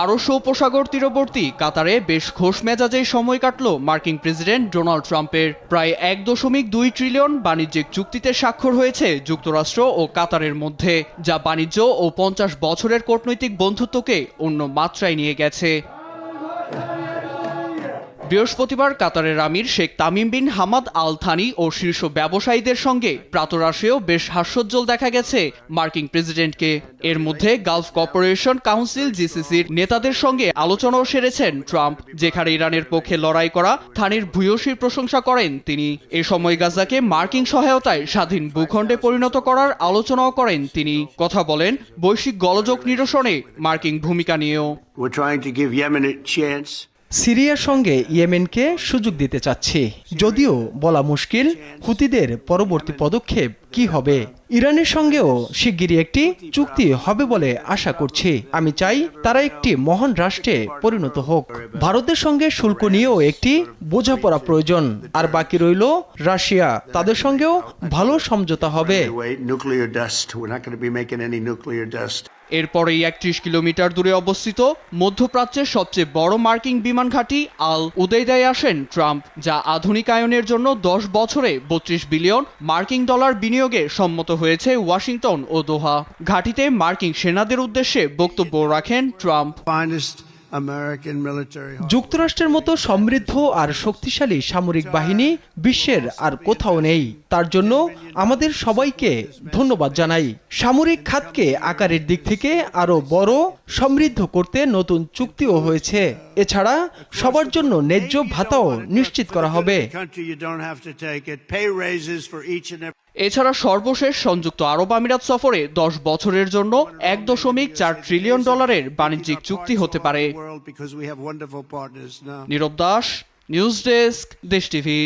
পারস্য উপসাগর তীরবর্তী কাতারে বেশ খোশ মেজাজেই সময় কাটল মার্কিন প্রেসিডেন্ট ডোনাল্ড ট্রাম্পের। প্রায় 1.2 ট্রিলিয়ন বাণিজ্যিক চুক্তিতে স্বাক্ষর হয়েছে যুক্তরাষ্ট্র ও কাতারের মধ্যে, যা বাণিজ্য ও 50 বছরের কূটনৈতিক বন্ধুত্বকে অন্য মাত্রায় নিয়ে গেছে। বৃহস্পতিবার কাতারের আমির Sheikh Tamim bin Hamad Al Thani ও শীর্ষ ব্যবসায়ীদের সঙ্গে প্রাতরাশেও বেশ হাস্যোজ্জ্বল দেখা গেছে মার্কিন প্রেসিডেন্টকে। এর মধ্যে গালফ কর্পোরেশন কাউন্সিল জিসিসির নেতাদের সঙ্গে আলোচনাও সেরেছেন ট্রাম্প, যেখানে ইরানের পক্ষে লড়াই করা থানির ভূয়সীর প্রশংসা করেন তিনি। এ সময় গাজাকে মার্কিন সহায়তায় স্বাধীন ভূখণ্ডে পরিণত করার আলোচনাও করেন তিনি। কথা বলেন বৈশ্বিক গোলযোগ নিরসনে মার্কিন ভূমিকা নিয়েও। সিরিয়ার সঙ্গে ইয়েমেনকে সুযোগ দিতে চাচ্ছি, যদিও বলা মুশকিল হুতিদের পরবর্তী পদক্ষেপ কি হবে। ইরানের সঙ্গেও শিগগিরই একটি চুক্তি হবে বলে আশা করছি। আমি চাই তারা একটি মহান রাষ্ট্রে পরিণত হোক। ভারতের সঙ্গে শুল্ক নিয়েও একটি বোঝাপড়া প্রয়োজন। আর বাকি রইল রাশিয়া, তাদের সঙ্গেও ভালো সমঝোতা হবে। এরপরেই 31 কিলোমিটার দূরে অবস্থিত মধ্যপ্রাচ্যের সবচেয়ে বড় মার্কিন বিমান ঘাঁটি আল উদেইদায় আসেন ট্রাম্প, যা আধুনিকায়নের জন্য 10 বছরে 32 বিলিয়ন মার্কিন ডলার বিনিয়োগে সম্মত হয়েছে ওয়াশিংটন ও দোহা। ঘাঁটিতে মার্কিন সেনাদের উদ্দেশ্যে বক্তব্য রাখেন ট্রাম্প। যুক্তরাষ্ট্রের মতো সমৃদ্ধ আর শক্তিশালী সামরিক বাহিনী বিশ্বের আর কোথাও নেই। তার জন্য আমাদের সবাইকে ধন্যবাদ জানাই। সামরিক খাতকে আকারের দিক থেকে আরো বড় সমৃদ্ধ করতে নতুন চুক্তিও হয়েছে। এছাড়া সবার জন্য ন্যায্য ভাতাও নিশ্চিত করা হবে। এছাড়া সর্বশেষ সংযুক্ত আরব আমিরাত সফরে 10 বছরের জন্য 1.4 ট্রিলিয়ন ডলারের বাণিজ্যিক চুক্তি হতে পারে। নীরব দাস, নিউজ ডেস্ক, দেশ টিভি।